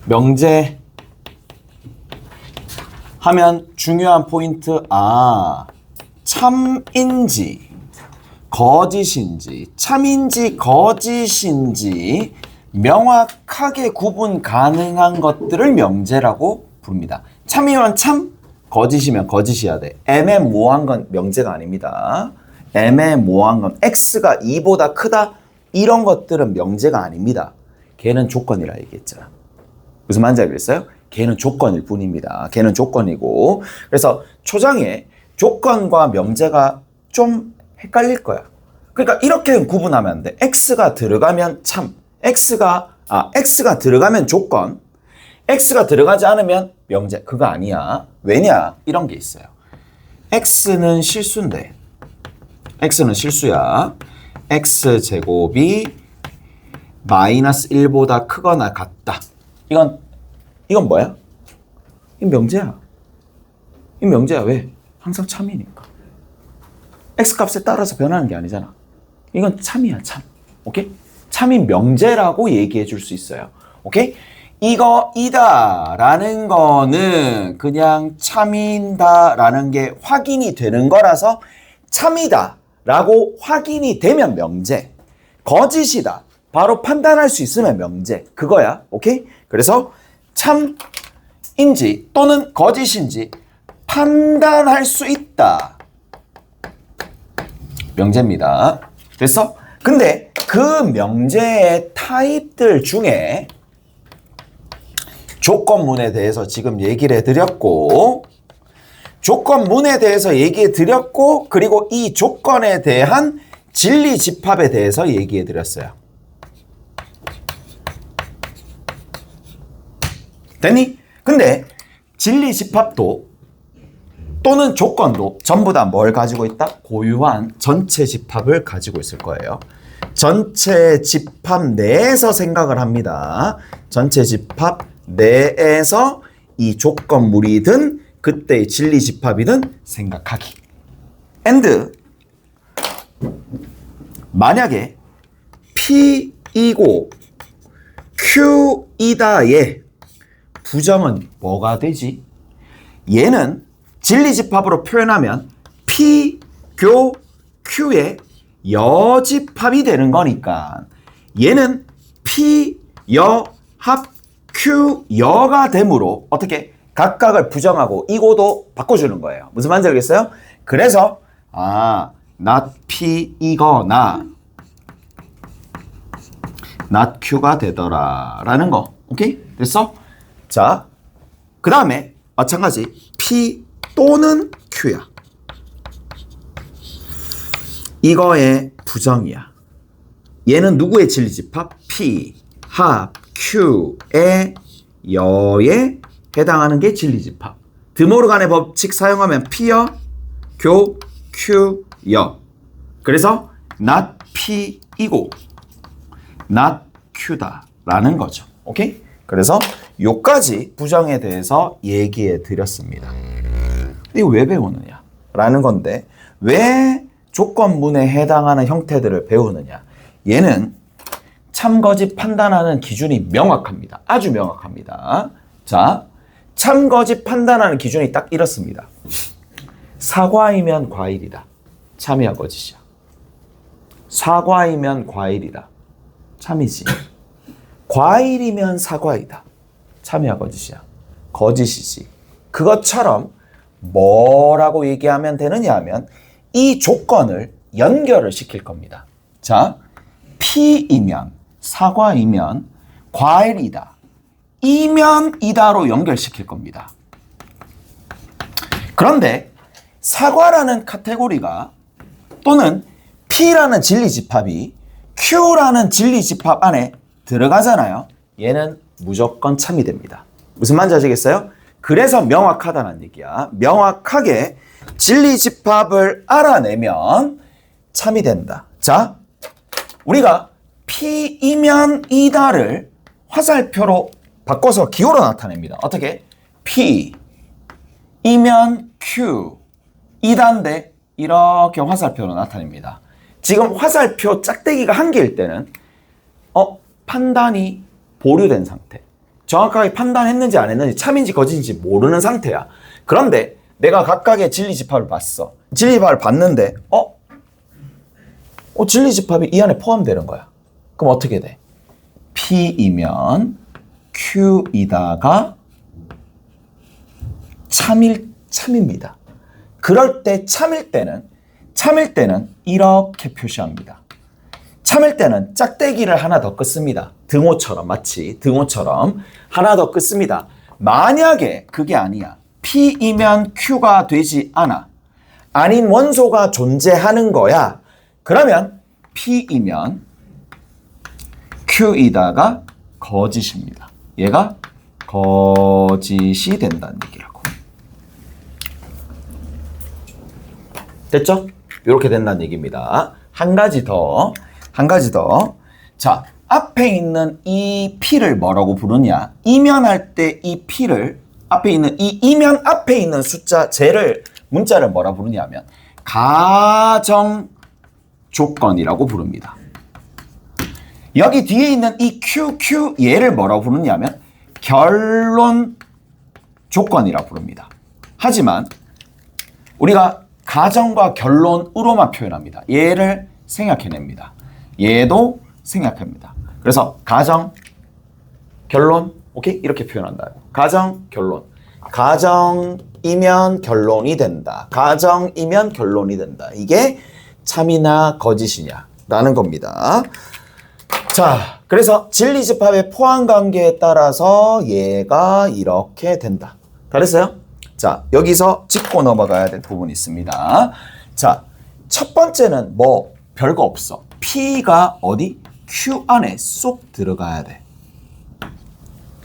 명제 하면 중요한 포인트, 참인지 거짓인지, 참인지 거짓인지 명확하게 구분 가능한 것들을 명제라고 부릅니다. 참이면 참, 거짓이면 거짓이어야 돼. 애매모호한 건 명제가 아닙니다. 애매모호한 건 x가 2보다 크다 이런 것들은 명제가 아닙니다. 걔는 조건이라 얘기했잖아. 무슨 말인지 알겠어요? 걔는 조건일 뿐입니다. 걔는 조건이고, 그래서 초장에 조건과 명제가 좀 헷갈릴 거야. 그러니까 이렇게 구분하면 안 돼. x가 들어가면 참, x가 들어가면 조건, x가 들어가지 않으면 명제. 그거 아니야. 왜냐? 이런 게 있어요. x는 실수인데, x는 실수야. x제곱이 마이너스 1보다 크거나 같다. 이건 뭐야? 이건 명제야. 이건 명제야. 왜? 항상 참이니까. x값에 따라서 변하는 게 아니잖아. 이건 참이야, 참. 오케이? 참인 명제라고 얘기해 줄 수 있어요. 오케이? 이거이다 라는 거는 그냥 참인다 라는 게 확인이 되는 거라서 참이다 라고 확인이 되면 명제. 거짓이다. 바로 판단할 수 있으면 명제. 그거야. 오케이? 그래서 참인지 또는 거짓인지 판단할 수 있다. 명제입니다. 됐어? 근데 그 명제의 타입들 중에 조건문에 대해서 지금 얘기를 해드렸고, 그리고 이 조건에 대한 진리집합에 대해서 얘기해드렸어요. 됐니? 근데 진리집합도 또는 조건도 전부 다 뭘 가지고 있다? 고유한 전체 집합을 가지고 있을 거예요. 전체 집합 내에서 생각을 합니다. 전체 집합 내에서 이 조건물이든 그때의 진리집합이든 생각하기. and 만약에 P이고 Q이다의 부정은 뭐가 되지? 얘는 진리집합으로 표현하면 P, 교, Q의 여집합이 되는 거니까 얘는 P, 여, 합, Q, 여가 되므로 어떻게? 각각을 부정하고 이고도 바꿔주는 거예요. 무슨 말인지 알겠어요? 그래서 not P이거나 not Q가 되더라 라는 거. 오케이? 됐어? 자, 그 다음에 마찬가지 P 또는 Q야. 이거의 부정이야. 얘는 누구의 진리집합? P, 합, Q의 여에 해당하는 게 진리집합. 드모르간의 법칙 사용하면 P여, 교, Q, 여. 그래서 not P이고 not Q다 라는 거죠. 오케이? 그래서 요까지 부정에 대해서 얘기해 드렸습니다. 이거 왜 배우느냐? 라는 건데, 왜 조건문에 해당하는 형태들을 배우느냐? 얘는 참거짓 판단하는 기준이 명확합니다. 아주 명확합니다. 자, 참거짓 판단하는 기준이 딱 이렇습니다. 사과이면 과일이다. 참이야, 거짓이야? 사과이면 과일이다. 참이지. 과일이면 사과이다. 참이야, 거짓이야? 거짓이지. 그것처럼 뭐라고 얘기하면 되느냐 하면 이 조건을 연결을 시킬 겁니다. 자, P이면, 사과이면, 과일이다. 이면 이다로 연결시킬 겁니다. 그런데 사과라는 카테고리가 또는 P라는 진리집합이 Q라는 진리집합 안에 들어가잖아요. 얘는 무조건 참이 됩니다. 무슨 말인지 아시겠어요? 그래서 명확하다는 얘기야. 명확하게 진리집합을 알아내면 참이 된다. 자, 우리가 P이면 이다를 화살표로 바꿔서 기호로 나타냅니다. 어떻게? P이면 Q, 이다인데 이렇게 화살표로 나타냅니다. 지금 화살표 짝대기가 한 개일 때는 판단이 보류된 상태. 정확하게 판단했는지 안 했는지 참인지 거짓인지 모르는 상태야. 그런데 내가 각각의 진리집합을 봤어. 진리집합을 봤는데 진리집합이 이 안에 포함되는 거야. 그럼 어떻게 돼? P이면 Q이다가 참입니다. 그럴 때 참일 때는 이렇게 표시합니다. 참일 때는 짝대기를 하나 더 긋습니다. 등호처럼, 마치 등호처럼 하나 더 긋습니다. 만약에 그게 아니야. P이면 Q가 되지 않아. 아닌 원소가 존재하는 거야. 그러면 P이면 Q이다가 거짓입니다. 얘가 거짓이 된다는 얘기라고. 됐죠? 이렇게 된다는 얘기입니다. 한 가지 더. 자, 앞에 있는 이 P를 뭐라고 부르냐? 이면할 때 이 P를 앞에 있는 이 이면 앞에 있는 숫자 문자를 뭐라 부르냐면 가정 조건이라고 부릅니다. 여기 뒤에 있는 이 QQ 얘를 뭐라고 부르냐면 결론 조건이라고 부릅니다. 하지만 우리가 가정과 결론으로만 표현합니다. 얘를 생략해냅니다. 얘도 생략합니다. 그래서 가정, 결론, 오케이? 이렇게 표현한다. 가정, 결론. 가정이면 결론이 된다. 가정이면 결론이 된다. 이게 참이나 거짓이냐 라는 겁니다. 자, 그래서 진리집합의 포함관계에 따라서 얘가 이렇게 된다. 다 됐어요? 자, 여기서 짚고 넘어가야 될 부분이 있습니다. 자, 첫 번째는 뭐 별거 없어. P가 어디? Q 안에 쏙 들어가야 돼.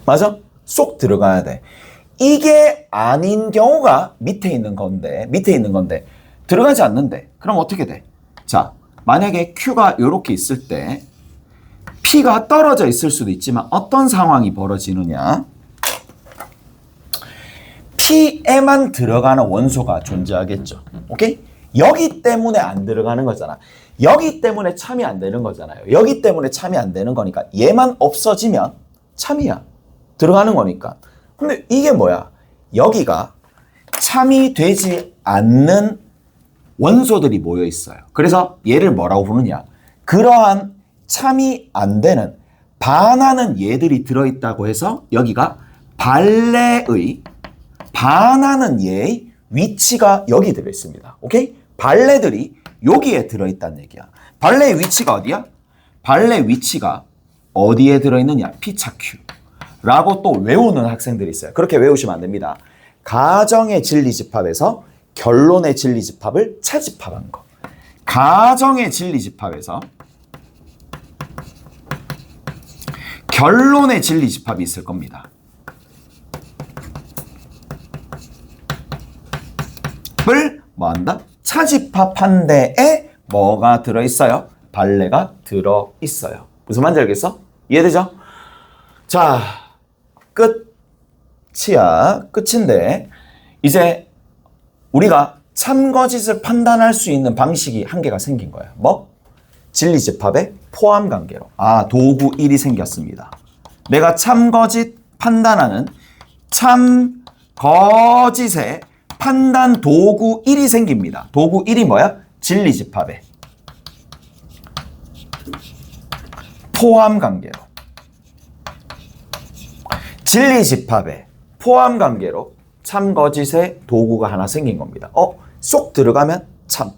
맞아? 쏙 들어가야 돼. 이게 아닌 경우가 밑에 있는 건데 들어가지 않는데 그럼 어떻게 돼? 자, 만약에 Q가 이렇게 있을 때 P가 떨어져 있을 수도 있지만 어떤 상황이 벌어지느냐? P에만 들어가는 원소가 존재하겠죠. 오케이? 여기 때문에 안 들어가는 거잖아. 여기 때문에 참이 안 되는 거잖아요. 여기 때문에 참이 안 되는 거니까 얘만 없어지면 참이야. 들어가는 거니까. 근데 이게 뭐야? 여기가 참이 되지 않는 원소들이 모여 있어요. 그래서 얘를 뭐라고 부르냐? 그러한 참이 안 되는 반하는 얘들이 들어있다고 해서 여기가 반하는 얘의 위치가 여기 들어있습니다. 오케이? 발레들이 여기에 들어있다는 얘기야. 발레의 위치가 어디야? 발레 위치가 어디에 들어있느냐? P차 Q. 라고 또 외우는 학생들이 있어요. 그렇게 외우시면 안 됩니다. 가정의 진리집합에서 결론의 진리집합을 차집합한 거. 가정의 진리집합에서 결론의 진리집합이 있을 겁니다. 을 뭐한다? 차집합한 데에 뭐가 들어있어요? 발레가 들어있어요. 무슨 말인지 알겠어? 이해되죠? 자, 끝인데 이제 우리가 참거짓을 판단할 수 있는 방식이 한 개가 생긴 거예요. 뭐? 진리집합의 포함관계로. 도구 1이 생겼습니다. 내가 참거짓 판단하는 참거짓의 판단 도구 1이 생깁니다. 도구 1이 뭐야? 진리집합의 포함관계로. 진리집합의 포함관계로 참거짓의 도구가 하나 생긴 겁니다. 쏙 들어가면 참.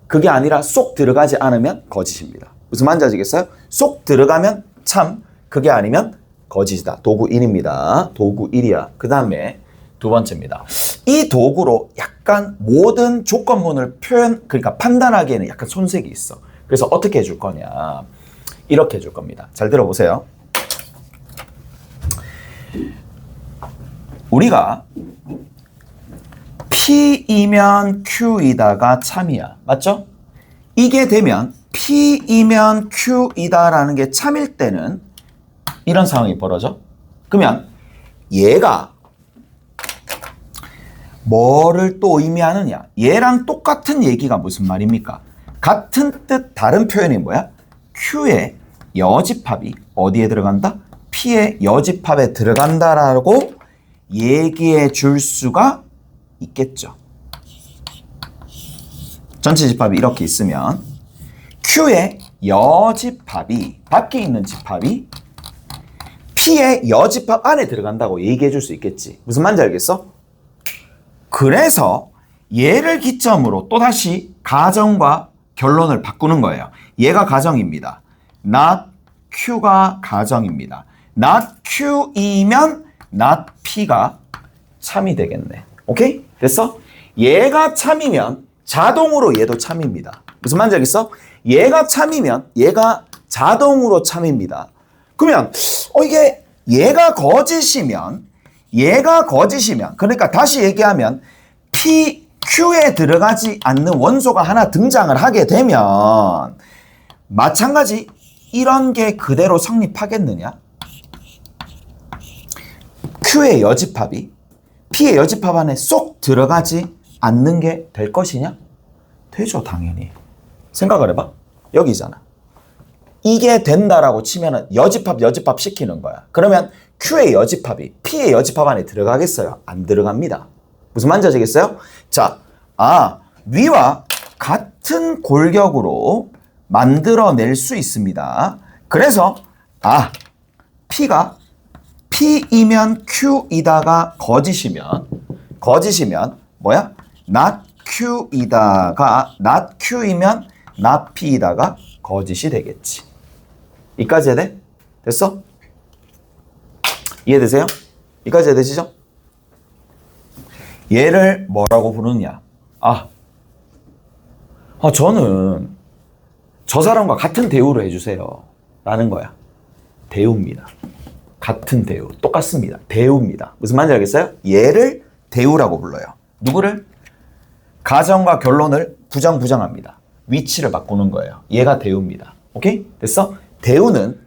그게 아니라 쏙 들어가지 않으면 거짓입니다. 무슨 말인지 아시겠어요? 쏙 들어가면 참. 그게 아니면 거짓이다. 도구 1입니다. 도구 1이야. 그 다음에 두 번째입니다. 이 도구로 약간 모든 조건문을 그러니까 판단하기에는 약간 손색이 있어. 그래서 어떻게 해줄 거냐. 이렇게 해줄 겁니다. 잘 들어보세요. 우리가 P이면 Q이다가 참이야. 맞죠? 이게 되면 P이면 Q이다라는 게 참일 때는 이런 상황이 벌어져. 그러면 얘가 뭐를 또 의미하느냐? 얘랑 똑같은 얘기가 무슨 말입니까? 같은 뜻 다른 표현이 뭐야? Q의 여집합이 어디에 들어간다? P의 여집합에 들어간다라고 얘기해 줄 수가 있겠죠. 전체 집합이 이렇게 있으면 Q의 여집합이, 밖에 있는 집합이 P의 여집합 안에 들어간다고 얘기해 줄 수 있겠지. 무슨 말인지 알겠어? 그래서 얘를 기점으로 또다시 가정과 결론을 바꾸는 거예요. 얘가 가정입니다. not Q가 가정입니다. not Q이면 not P가 참이 되겠네. 오케이? 됐어? 얘가 참이면 자동으로 얘도 참입니다. 무슨 말인지 알겠어? 얘가 참이면 얘가 자동으로 참입니다. 그러면 이게 얘가 거짓이면 그러니까 다시 얘기하면 P, Q에 들어가지 않는 원소가 하나 등장을 하게 되면 마찬가지 이런 게 그대로 성립하겠느냐? Q의 여집합이 P의 여집합 안에 쏙 들어가지 않는 게 될 것이냐? 되죠, 당연히. 생각을 해봐. 여기잖아. 이게 된다라고 치면은 여집합 시키는 거야. 그러면 Q의 여집합이 P의 여집합 안에 들어가겠어요? 안 들어갑니다. 무슨 말인지 아시겠어요? 자, 위와 같은 골격으로 만들어낼 수 있습니다. 그래서 P가 P이면 Q이다가 거짓이면 뭐야? not Q이다가 not Q이면 not P이다가 거짓이 되겠지. 이까지 해야 돼? 됐어? 이해되세요? 이까지 되시죠? 얘를 뭐라고 부르느냐? 저는 저 사람과 같은 대우를 해주세요 라는 거야. 대우입니다. 같은 대우. 똑같습니다. 대우입니다. 무슨 말인지 알겠어요? 얘를 대우라고 불러요. 누구를? 가정과 결론을 부정합니다. 위치를 바꾸는 거예요. 얘가 대우입니다. 오케이? 됐어? 대우는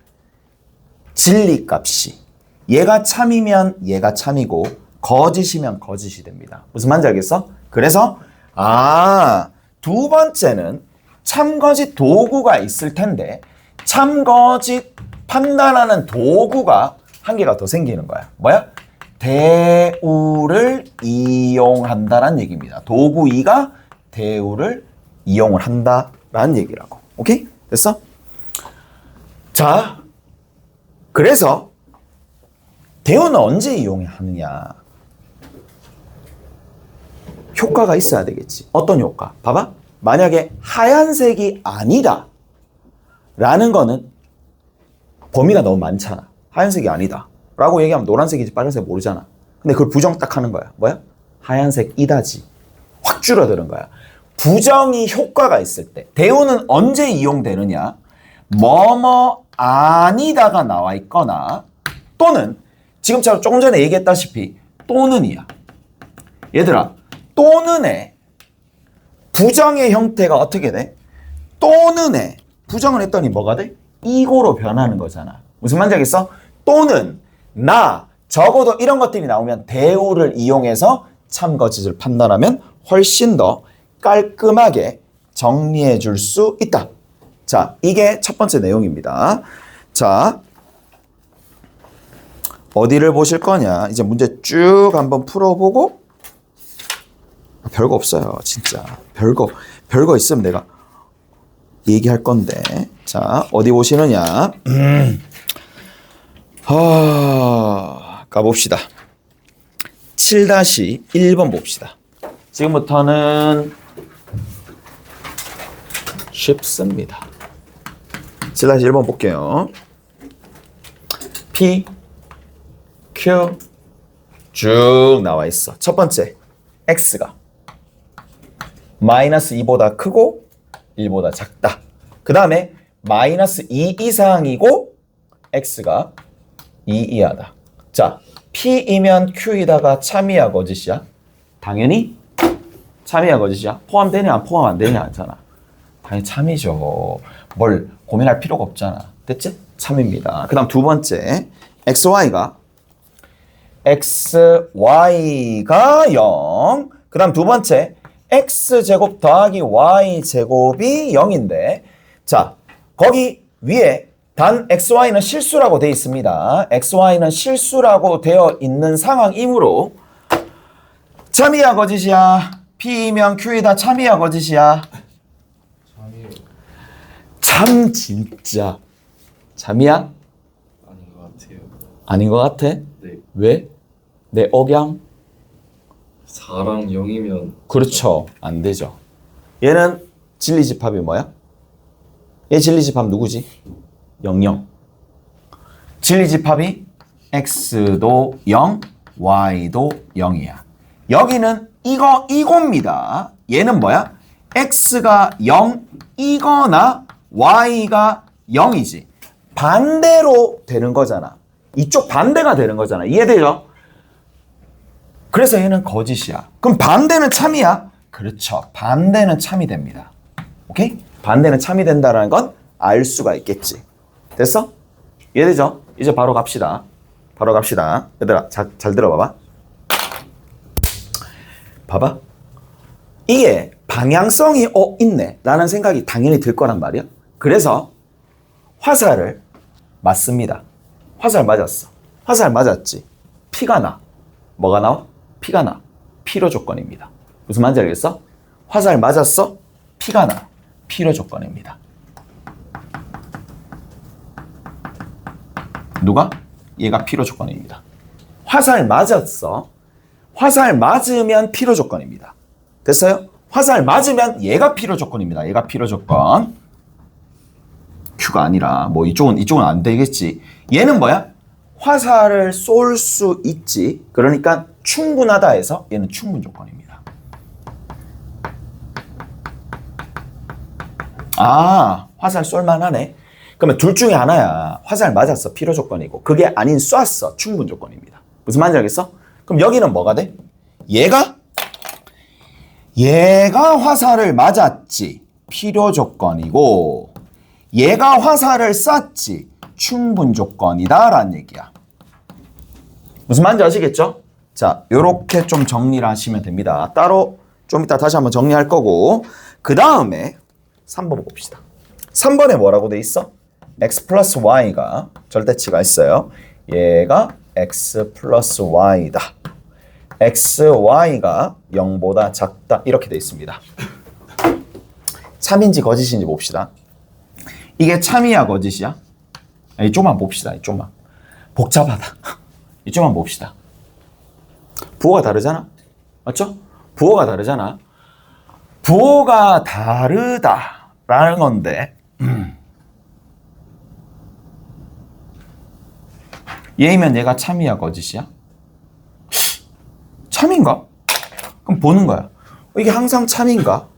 진리값이 얘가 참이면 얘가 참이고 거짓이면 거짓이 됩니다. 무슨 말인지 알겠어? 그래서 두 번째는 참거짓 도구가 있을 텐데 참거짓 판단하는 도구가 한 개가 더 생기는 거야. 뭐야? 대우를 이용한다라는 얘기입니다. 도구 2가 대우를 이용을 한다라는 얘기라고. 오케이? 됐어? 자, 그래서 대우는 언제 이용하느냐? 효과가 있어야 되겠지. 어떤 효과? 봐봐. 만약에 하얀색이 아니다 라는 거는 범위가 너무 많잖아. 하얀색이 아니다 라고 얘기하면 노란색인지 빨간색 모르잖아. 근데 그걸 부정 딱 하는 거야. 뭐야? 하얀색이다지. 확 줄어드는 거야. 부정이 효과가 있을 때 대우는 언제 이용되느냐? 뭐뭐 아니다가 나와 있거나 또는 지금처럼 조금 전에 얘기했다시피 또는이야. 얘들아, 또는의 부정의 형태가 어떻게 돼? 또는의 부정을 했더니 뭐가 돼? 이고로 변하는 거잖아. 무슨 말인지 알겠어? 또는 적어도 이런 것들이 나오면 대우를 이용해서 참거짓을 판단하면 훨씬 더 깔끔하게 정리해 줄 수 있다. 자, 이게 첫 번째 내용입니다. 자, 어디를 보실 거냐? 이제 문제 쭉 한번 풀어보고 별거 없어요. 진짜 별거 있으면 내가 얘기할 건데. 자, 어디 보시느냐? 가봅시다. 7-1번 봅시다. 지금부터는 쉽습니다. 7-1번 볼게요. P, Q 쭉 나와 있어. 첫 번째, X가 마이너스 2보다 크고 1보다 작다. 그 다음에 마이너스 2 이상이고 X가 2 이하다. 자, P이면 Q이다가 참이야 거짓이야? 당연히 참이야 거짓이야? 포함되냐 포함 안 되냐 하잖아. 당연히 참이죠. 뭘 고민할 필요가 없잖아. 됐지? 참입니다. 그 다음 두 번째, XY가 0. 그 다음 두 번째, X제곱 더하기 Y제곱이 0인데 자, 거기 위에 단 XY는 실수라고 되어 있습니다. XY는 실수라고 되어 있는 상황이므로 참이야 거짓이야? P이면 Q이다. 참이야 거짓이야? 참이요. 참 진짜 참이야? 아닌 것 같아요. 아닌 것 같아? 네. 왜? 내 억양? 4랑 0이면 그렇죠. 안 되죠. 얘는 진리집합이 뭐야? 얘 진리집합 누구지? 00. 진리집합이 x도 0, y도 0이야. 여기는 이겁니다. 얘는 뭐야? x가 0이거나 y가 0이지. 반대로 되는 거잖아. 이쪽 반대가 되는 거잖아. 이해되죠? 그래서 얘는 거짓이야. 그럼 반대는 참이야? 그렇죠. 반대는 참이 됩니다. 오케이? 반대는 참이 된다는 건 알 수가 있겠지. 됐어? 이해되죠? 이제 바로 갑시다. 바로 갑시다. 얘들아, 잘 들어봐봐. 봐봐. 이게 방향성이 있네 라는 생각이 당연히 들 거란 말이야. 그래서 화살을 맞습니다. 화살 맞았어. 화살 맞았지. 피가 나. 뭐가 나와? 피가 나. 필요 조건입니다. 무슨 말인지 알겠어? 화살 맞았어? 피가 나. 필요 조건입니다. 누가? 얘가 필요 조건입니다. 화살 맞았어. 화살 맞으면 필요 조건입니다. 됐어요? 화살 맞으면 얘가 필요 조건입니다. 얘가 필요 조건. Q가 아니라 뭐 이쪽은 안 되겠지. 얘는 뭐야? 화살을 쏠 수 있지. 그러니까 충분하다 해서 얘는 충분 조건입니다. 아, 화살 쏠만하네. 그러면 둘 중에 하나야. 화살 맞았어. 필요 조건이고. 그게 아닌 쐈어. 충분 조건입니다. 무슨 말인지 알겠어? 그럼 여기는 뭐가 돼? 얘가 화살을 맞았지. 필요 조건이고 얘가 화살을 쐈지. 충분 조건이다 라는 얘기야. 무슨 말인지 아시겠죠? 자, 요렇게 좀 정리를 하시면 됩니다. 따로 좀 이따 다시 한번 정리할 거고 그 다음에 3번 봅시다. 3번에 뭐라고 돼 있어? x 플러스 y가 절대치가 있어요. 얘가 x 플러스 y다. x, y가 0보다 작다. 이렇게 돼 있습니다. 참인지 거짓인지 봅시다. 이게 참이야 거짓이야? 이쪽만 봅시다. 이쪽만. 복잡하다. 이쪽만 봅시다. 부호가 다르잖아. 맞죠? 부호가 다르잖아. 부호가 다르다라는 건데 얘이면 얘가 참이야 거짓이야? 참인가? 그럼 보는 거야. 이게 항상 참인가?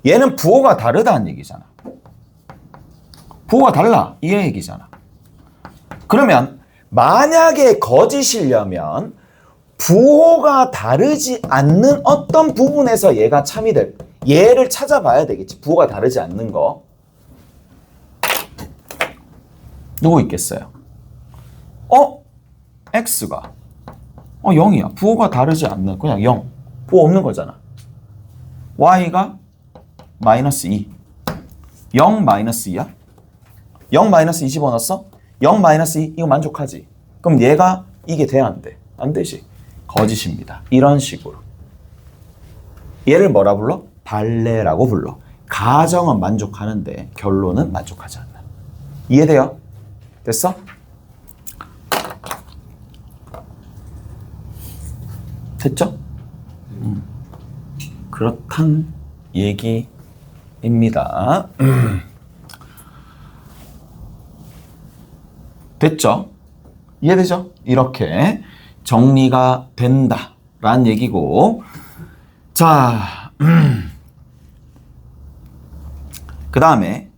얘는 부호가 다르다는 얘기잖아. 부호가 달라. 이 얘기잖아. 그러면 만약에 거짓이려면 부호가 다르지 않는 어떤 부분에서 얘가 참이 될 얘를 찾아봐야 되겠지. 부호가 다르지 않는 거. 누구 있겠어요? x가 0이야. 부호가 다르지 않는 그냥 0. 부호 없는 거잖아. y가 마이너스 2. 0 마이너스 2야? 0 마이너스 2 집어넣었어? 0 마이너스 2 이거 만족하지? 그럼 얘가 이게 돼야 안 돼? 안 되지. 거짓입니다. 이런 식으로. 얘를 뭐라 불러? 발레라고 불러. 가정은 만족하는데 결론은 만족하지 않는. 이해돼요? 됐어? 됐죠? 그렇단 얘기입니다. 됐죠? 이해되죠? 이렇게 정리가 된다라는 얘기고 자, 그 다음에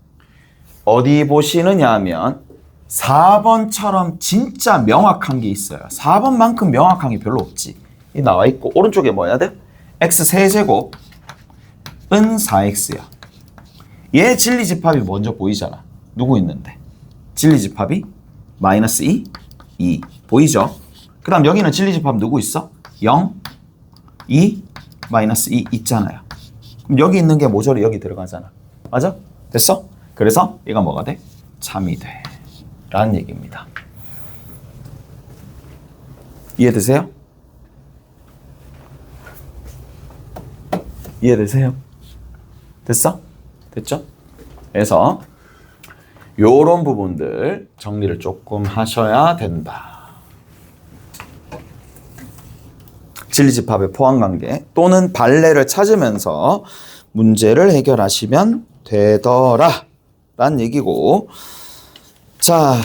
어디 보시느냐 하면 4번처럼 진짜 명확한 게 있어요. 4번만큼 명확한 게 별로 없지. 이 나와 있고 오른쪽에 뭐 해야 돼? x 세제곱은 4x야. 얘 진리집합이 먼저 보이잖아. 누구 있는데? 진리집합이 마이너스 2, 2 보이죠? 그 다음 여기는 진리집합 누구 있어? 0, 2, 마이너스 2 있잖아요. 그럼 여기 있는 게 모조리 여기 들어가잖아. 맞아? 됐어? 그래서 얘가 뭐가 돼? 참이 돼. 라는 얘기입니다. 이해되세요? 이해되세요? 됐어? 됐죠? 그래서 요런 부분들 정리를 조금 하셔야 된다. 진리집합의 포함관계 또는 발레를 찾으면서 문제를 해결하시면 되더라 라는 얘기고, 자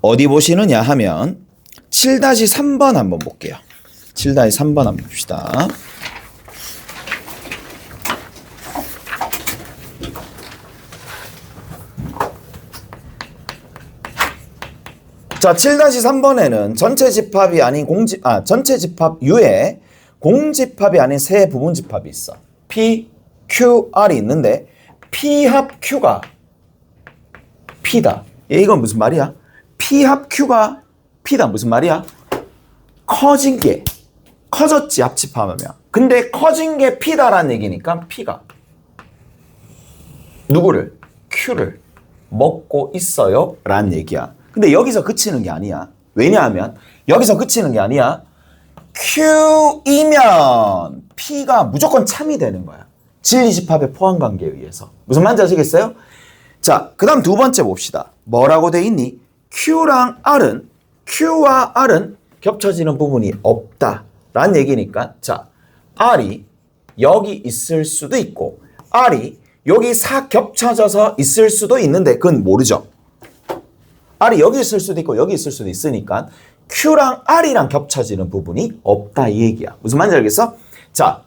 어디 보시느냐 하면 7-3번 한번 볼게요. 7-3번 한번 봅시다. 자, 7-3번에는 전체 집합이 아닌 전체 집합 U에 공집합이 아닌 세 부분 집합이 있어. P, Q, R이 있는데 P 합 Q가 P다. 이건 무슨 말이야? P 합 Q가 P다. 무슨 말이야? 커진 게 커졌지, 합집합하면. 근데 커진 게 P다라는 얘기니까 P가 누구를? Q를 먹고 있어요 라는 얘기야. 근데 여기서 그치는 게 아니야. 왜냐하면 여기서 그치는 게 아니야. Q이면 P가 무조건 참이 되는 거야. 진리집합의 포함관계에 의해서. 무슨 말인지 아시겠어요? 자, 그 다음 두 번째 봅시다. 뭐라고 돼 있니? Q와 R은 겹쳐지는 부분이 없다 라는 얘기니까, 자, R이 여기 있을 수도 있고 R이 여기 싹 겹쳐져서 있을 수도 있는데 그건 모르죠. R이 여기 있을 수도 있고 여기 있을 수도 있으니까 Q랑 R이랑 겹쳐지는 부분이 없다 이 얘기야. 무슨 말인지 알겠어? 자,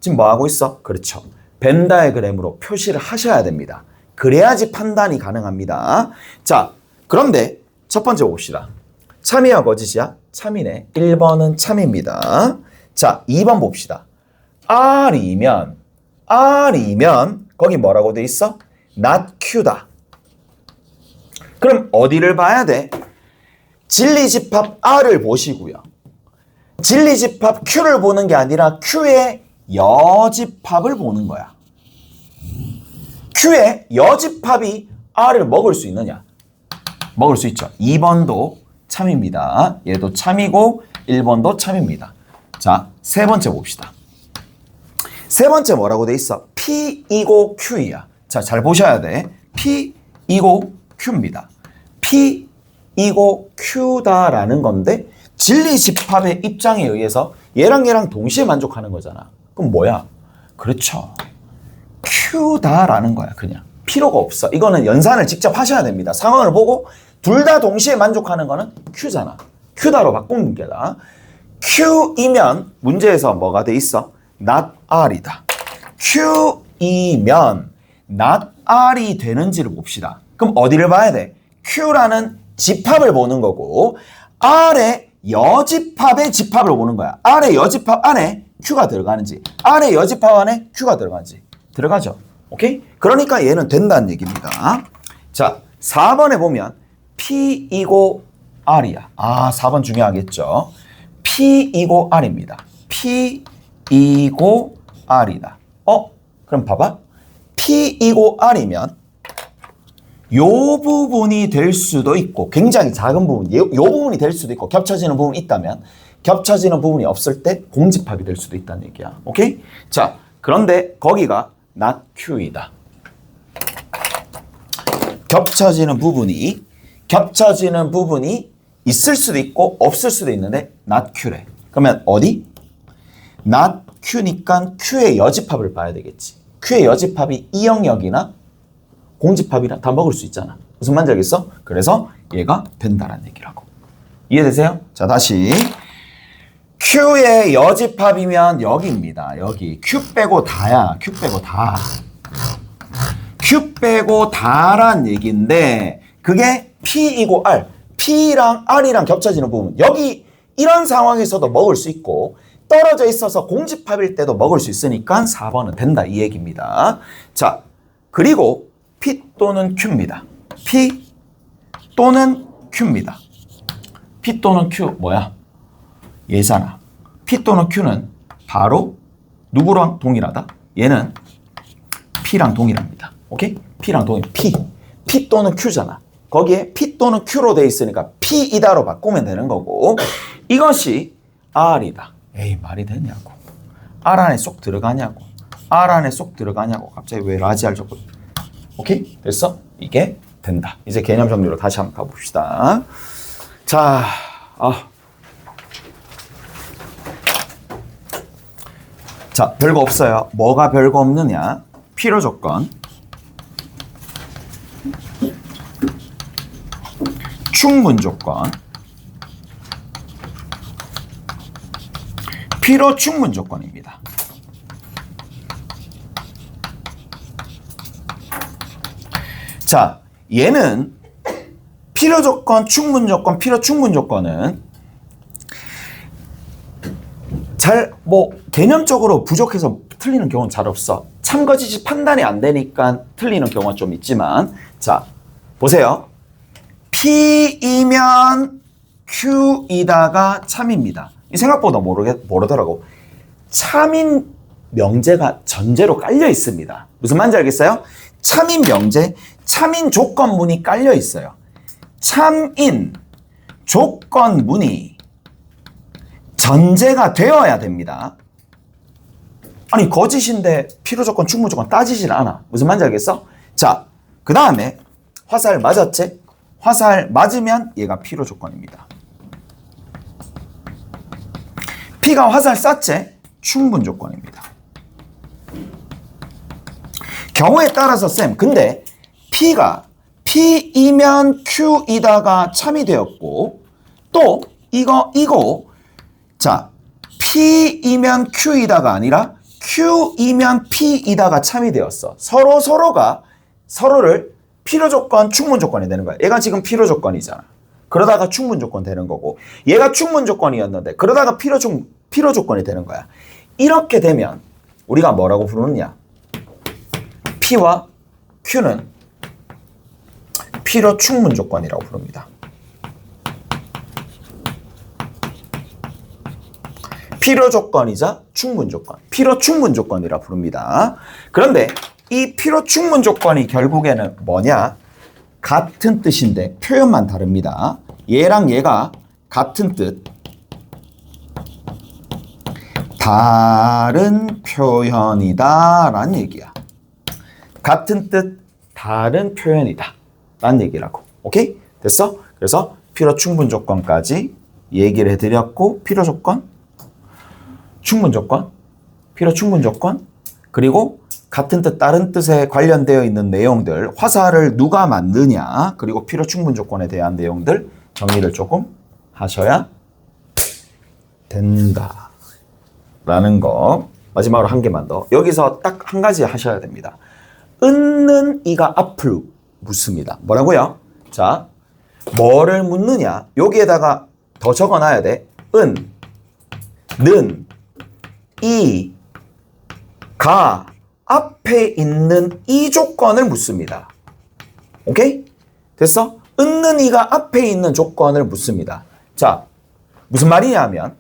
지금 뭐 하고 있어? 그렇죠. 벤 다이어그램으로 표시를 하셔야 됩니다. 그래야지 판단이 가능합니다. 자, 그런데 첫 번째 봅시다. 참이야 거짓이야? 참이네. 1번은 참입니다. 자, 2번 봅시다. R이면 거기 뭐라고 돼 있어? not Q다. 그럼 어디를 봐야 돼? 진리집합 R을 보시고요. 진리집합 Q를 보는 게 아니라 Q의 여집합을 보는 거야. Q의 여집합이 R을 먹을 수 있느냐? 먹을 수 있죠. 2번도 참입니다. 얘도 참이고 1번도 참입니다. 자, 세 번째 봅시다. 세 번째 뭐라고 돼 있어? P이고 Q이야. 자, 잘 보셔야 돼. P이고 Q입니다. P이고 Q다라는 건데 진리집합의 입장에 의해서 얘랑 동시에 만족하는 거잖아. 그럼 뭐야? 그렇죠. Q다라는 거야. 그냥 필요가 없어. 이거는 연산을 직접 하셔야 됩니다. 상황을 보고 둘 다 동시에 만족하는 거는 Q잖아. Q다로 바꾸는 게다. Q이면 문제에서 뭐가 돼 있어? not R이다. Q이면 not R이 되는지를 봅시다. 그럼 어디를 봐야 돼? Q라는 집합을 보는 거고 R의 여집합의 집합을 보는 거야. R의 여집합 안에 Q가 들어가는지, R의 여집합 안에 Q가 들어가는지. 들어가죠. 오케이? 그러니까 얘는 된다는 얘기입니다. 자, 4번에 보면 P이고 R이야. 4번 중요하겠죠. P이고 R입니다. P이고 R이다. 그럼 봐봐. P이고 R이면 요 부분이 될 수도 있고 굉장히 작은 부분, 요 부분이 될 수도 있고 겹쳐지는 부분이 있다면 겹쳐지는 부분이 없을 때 공집합이 될 수도 있다는 얘기야. 오케이? 자, 그런데 거기가 not Q이다. 겹쳐지는 부분이 있을 수도 있고 없을 수도 있는데 not Q래. 그러면 어디? not Q니까 Q의 여집합을 봐야 되겠지. Q의 여집합이 이 영역이나 공집합이나 다 먹을 수 있잖아. 무슨 말인지 알겠어? 그래서 얘가 된다라는 얘기라고. 이해되세요? 자, 다시 Q의 여집합이면 여기입니다. 여기 Q 빼고 다야. Q 빼고 다. Q 빼고 다란 얘기인데 그게 P이고 R. P랑 R이랑 겹쳐지는 부분. 여기 이런 상황에서도 먹을 수 있고 떨어져 있어서 공집합일 때도 먹을 수 있으니까 4번은 된다 이 얘기입니다. 자, 그리고 P 또는 Q입니다. P 또는 Q입니다. P 또는 Q 뭐야? 얘잖아. P 또는 Q는 바로 누구랑 동일하다? 얘는 P랑 동일합니다. 오케이? P랑 동일. P P 또는 Q잖아. 거기에 P 또는 Q로 돼 있으니까 P이다로 바꾸면 되는 거고 이것이 R이다. 에이 말이 되냐고. R 안에 쏙 들어가냐고. R 안에 쏙 들어가냐고. 갑자기 왜 라지알 적고. 오케이? 됐어? 이게 된다. 이제 개념 정리로 다시 한번 가봅시다. 자, 자, 별거 없어요. 뭐가 별거 없느냐? 필요 조건, 충분 조건, 필요 충분 조건입니다. 자, 얘는 필요 조건, 충분 조건, 필요 충분 조건은 잘 개념적으로 부족해서 틀리는 경우는 잘 없어. 참거짓이 판단이 안 되니까 틀리는 경우가 좀 있지만 자, 보세요. P이면 Q이다가 참입니다. 이 생각보다 모르더라고. 참인 명제가 전제로 깔려 있습니다. 무슨 말인지 알겠어요? 참인 명제, 참인 조건문이 깔려 있어요. 참인 조건문이 전제가 되어야 됩니다. 아니 거짓인데 필요 조건, 충분 조건 따지질 않아. 무슨 말인지 알겠어? 자, 그 다음에 화살 맞았지? 화살 맞으면 얘가 필요 조건입니다. P가 화살 쐈지? 충분 조건입니다. 경우에 따라서 쌤, 근데 P가 P이면 Q이다가 참이 되었고 또 이거 자, P이면 Q이다가 아니라 Q이면 P이다가 참이 되었어. 서로를 필요 조건, 충분 조건이 되는 거야. 얘가 지금 필요 조건이잖아. 그러다가 충분 조건 되는 거고 얘가 충분 조건이었는데 그러다가 필요 조건이 되는 거야. 이렇게 되면 우리가 뭐라고 부르느냐? P와 Q는 필요 충분 조건이라고 부릅니다. 필요 조건이자 충분 조건, 필요 충분 조건이라 부릅니다. 그런데 이 필요 충분 조건이 결국에는 뭐냐? 같은 뜻인데 표현만 다릅니다. 얘랑 얘가 같은 뜻, 다른 표현이다 라는 얘기야. 같은 뜻, 다른 표현이다 라는 얘기라고. 오케이? 됐어? 그래서 필요 충분 조건까지 얘기를 해드렸고 필요 조건, 충분 조건, 필요 충분 조건, 그리고 같은 뜻, 다른 뜻에 관련되어 있는 내용들, 화살을 누가 만드냐, 그리고 필요 충분 조건에 대한 내용들 정리를 조금 하셔야 된다. 라는 거. 마지막으로 한 개만 더. 여기서 딱 한 가지 하셔야 됩니다. 은는 이가 앞을 묻습니다. 뭐라고요? 자, 뭐를 묻느냐? 여기에다가 더 적어놔야 돼. 은, 는, 이, 가, 앞에 있는 이 조건을 묻습니다. 오케이? 됐어? 은는 이가 앞에 있는 조건을 묻습니다. 자, 무슨 말이냐 하면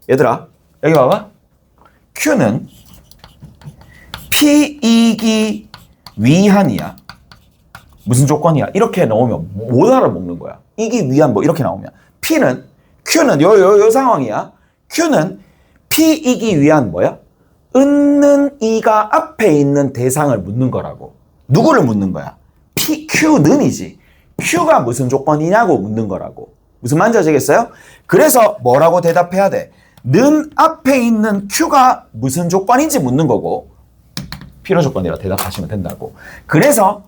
얘들아, 여기 봐봐. Q는 P이기 위한이야. 무슨 조건이야? 이렇게 나오면 못 알아먹는 거야. 이기 위한 뭐 이렇게 나오면 Q는 요 상황이야. Q는 P이기 위한 뭐야? 은는 이가 앞에 있는 대상을 묻는 거라고. 누구를 묻는 거야? Q는이지. Q가 무슨 조건이냐고 묻는 거라고. 무슨 말인지 아시겠어요? 그래서 뭐라고 대답해야 돼? 는 앞에 있는 Q가 무슨 조건인지 묻는 거고 필요 조건이라 대답하시면 된다고. 그래서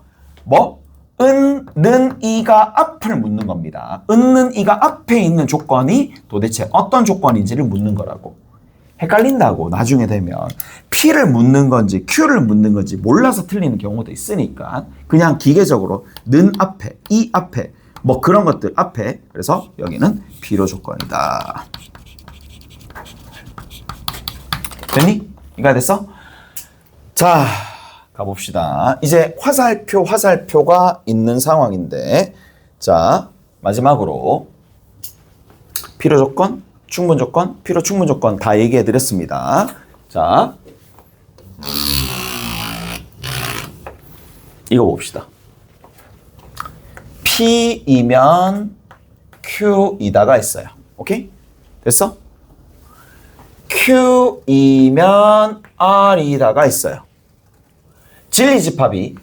는 이가 앞을 묻는 겁니다. 는 이가 앞에 있는 조건이 도대체 어떤 조건인지를 묻는 거라고. 헷갈린다고. 나중에 되면 P를 묻는 건지 Q를 묻는 건지 몰라서 틀리는 경우도 있으니까 그냥 기계적으로 는 앞에, 이 앞에 뭐 그런 것들 앞에. 그래서 여기는 필요 조건이다. 됐니? 이해가 됐어? 자, 가봅시다. 이제 화살표가 있는 상황인데, 자, 마지막으로 필요 조건, 충분 조건, 필요 충분 조건 다 얘기해 드렸습니다. 자, 이거 봅시다. P이면 Q이다가 있어요. 오케이? 됐어? Q이면 R이다가 있어요. 진리집합이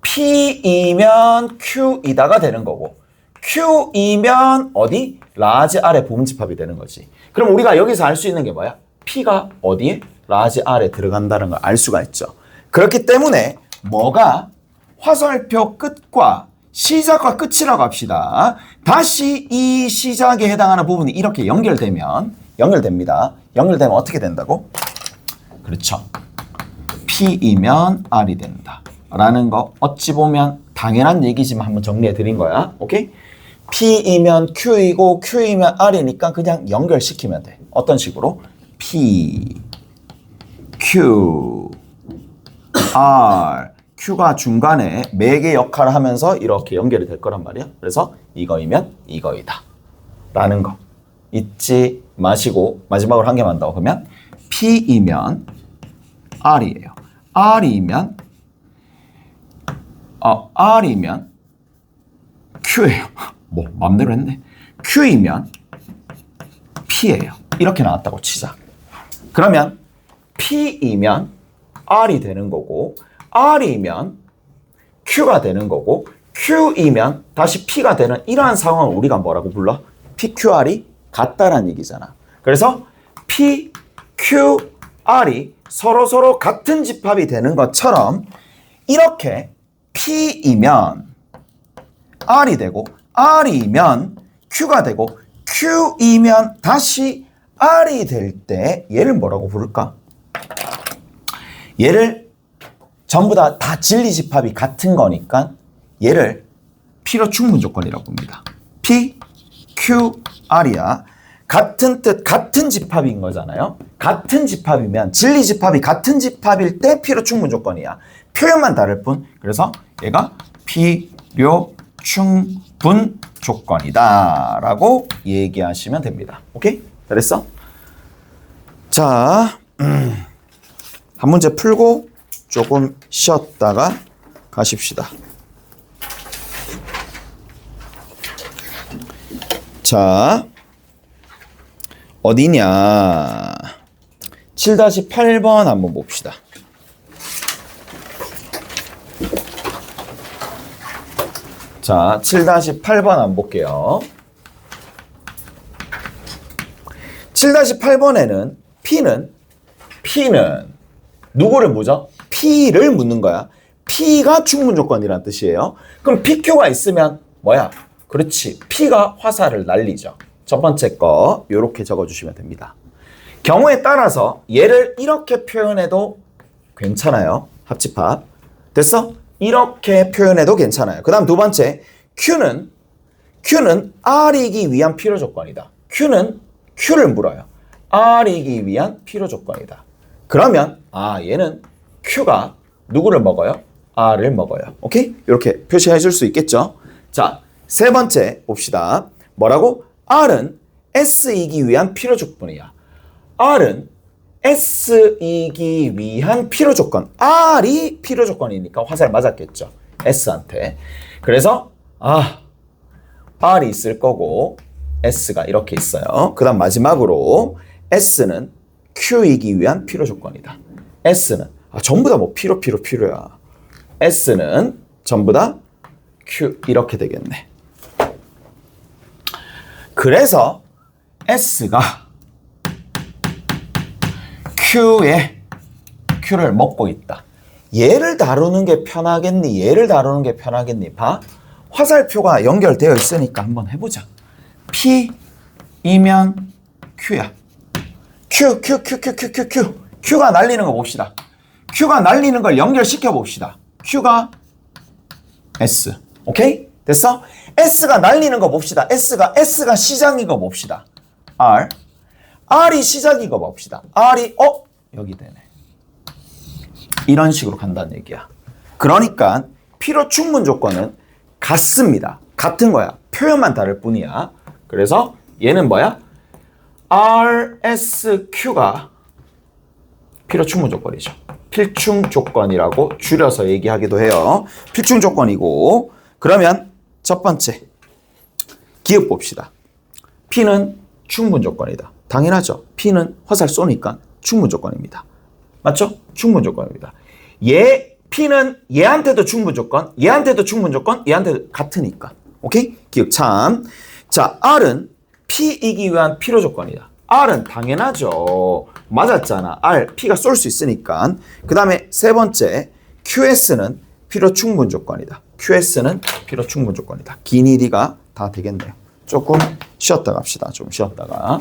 P이면 Q이다가 되는 거고 Q이면 어디? 라지 R의 부분집합이 되는 거지. 그럼 우리가 여기서 알 수 있는 게 뭐야? P가 어디에? 라지 R에 들어간다는 걸 알 수가 있죠. 그렇기 때문에 뭐가 화살표 끝과 시작과 끝이라고 합시다. 다시 이 시작에 해당하는 부분이 이렇게 연결됩니다. 연결되면 어떻게 된다고? 그렇죠. P이면 R이 된다. 라는 거 어찌 보면 당연한 얘기지만 한번 정리해 드린 거야. 오케이? P이면 Q이고 Q이면 R이니까 그냥 연결시키면 돼. 어떤 식으로? P, Q, R. Q가 중간에 매개 역할을 하면서 이렇게 연결이 될 거란 말이야. 그래서 이거이면 이거이다. 라는 거 잊지 마시고 마지막으로 한 개만 더. 그러면 P이면 R이에요. R이면 Q예요. 뭐 맘대로 했네. Q이면 P예요. 이렇게 나왔다고 치자. 그러면 P이면 R이 되는 거고 R이면 Q가 되는 거고 Q이면 다시 P가 되는 이러한 상황을 우리가 뭐라고 불러? PQR이 같다라는 얘기잖아. 그래서 P, Q, R이 서로 같은 집합이 되는 것처럼 이렇게 P이면 R이 되고 R이면 Q가 되고 Q이면 다시 R이 될 때 얘를 뭐라고 부를까? 얘를 전부 다 진리집합이 같은 거니까 얘를 필요 충분 조건이라고 봅니다. P, Q, R이야. 같은 뜻, 같은 집합인 거잖아요. 같은 집합이면 진리집합이 같은 집합일 때 필요 충분 조건이야. 표현만 다를 뿐. 그래서 얘가 필요 충분 조건이다 라고 얘기하시면 됩니다. 오케이? 잘했어? 자, 한 문제 풀고 조금 쉬었다가 가십시다. 자, 어디냐? 7-8번 한번 봅시다. 자, 7-8번 한번 볼게요. 7-8번에는 P는 누구를 묻죠? P를 묻는 거야. P가 충분 조건이란 뜻이에요. 그럼 PQ가 있으면 뭐야? 그렇지. P가 화살을 날리죠. 첫 번째 거 이렇게 적어주시면 됩니다. 경우에 따라서 얘를 이렇게 표현해도 괜찮아요. 합집합. 됐어? 이렇게 표현해도 괜찮아요. 그 다음 두 번째 Q는 R이기 위한 필요 조건이다. Q를 물어요. R이기 위한 필요 조건이다. 그러면 얘는 Q가 누구를 먹어요? R을 먹어요. 오케이? 이렇게 표시해 줄 수 있겠죠? 자, 세 번째 봅시다. 뭐라고? R은 S이기 위한 필요 조건이야. R은 S이기 위한 필요 조건. R이 필요 조건이니까 화살 맞았겠죠. S한테. 그래서 R이 있을 거고 S가 이렇게 있어요. 그 다음 마지막으로 S는 Q이기 위한 필요 조건이다. S는 전부 다 뭐 필요야. S는 전부 다 Q 이렇게 되겠네. 그래서 S가 Q를 먹고 있다. 얘를 다루는 게 편하겠니? 봐. 화살표가 연결되어 있으니까 한번 해보자. P이면 Q야. Q가 날리는 거 봅시다. Q가 날리는 걸 연결시켜 봅시다. Q가 S. 오케이? 됐어? S가 날리는 거 봅시다. S가 시작인 거 봅시다. R이 시작인 거 봅시다. R이 여기 되네. 이런 식으로 간다는 얘기야. 그러니까 필요 충분 조건은 같습니다. 같은 거야. 표현만 다를 뿐이야. 그래서 얘는 뭐야? RSQ가 필요 충분 조건이죠. 필충 조건이라고 줄여서 얘기하기도 해요. 필충 조건이고 그러면 첫 번째, 기억 봅시다. P는 충분 조건이다. 당연하죠. P는 화살 쏘니까 충분 조건입니다. 맞죠? 충분 조건입니다. P는 얘한테도 충분 조건, 얘한테도 충분 조건, 얘한테도 같으니까. 오케이? 기억 참. 자, R은 P이기 위한 필요 조건이다. R은 당연하죠. 맞았잖아. P가 쏠 수 있으니까. 그 다음에 세 번째, QS는 필요 충분 조건이다. QS는 필요 충분 조건이다. 긴 일이가 다 되겠네요. 조금 쉬었다 갑시다. 좀 쉬었다가.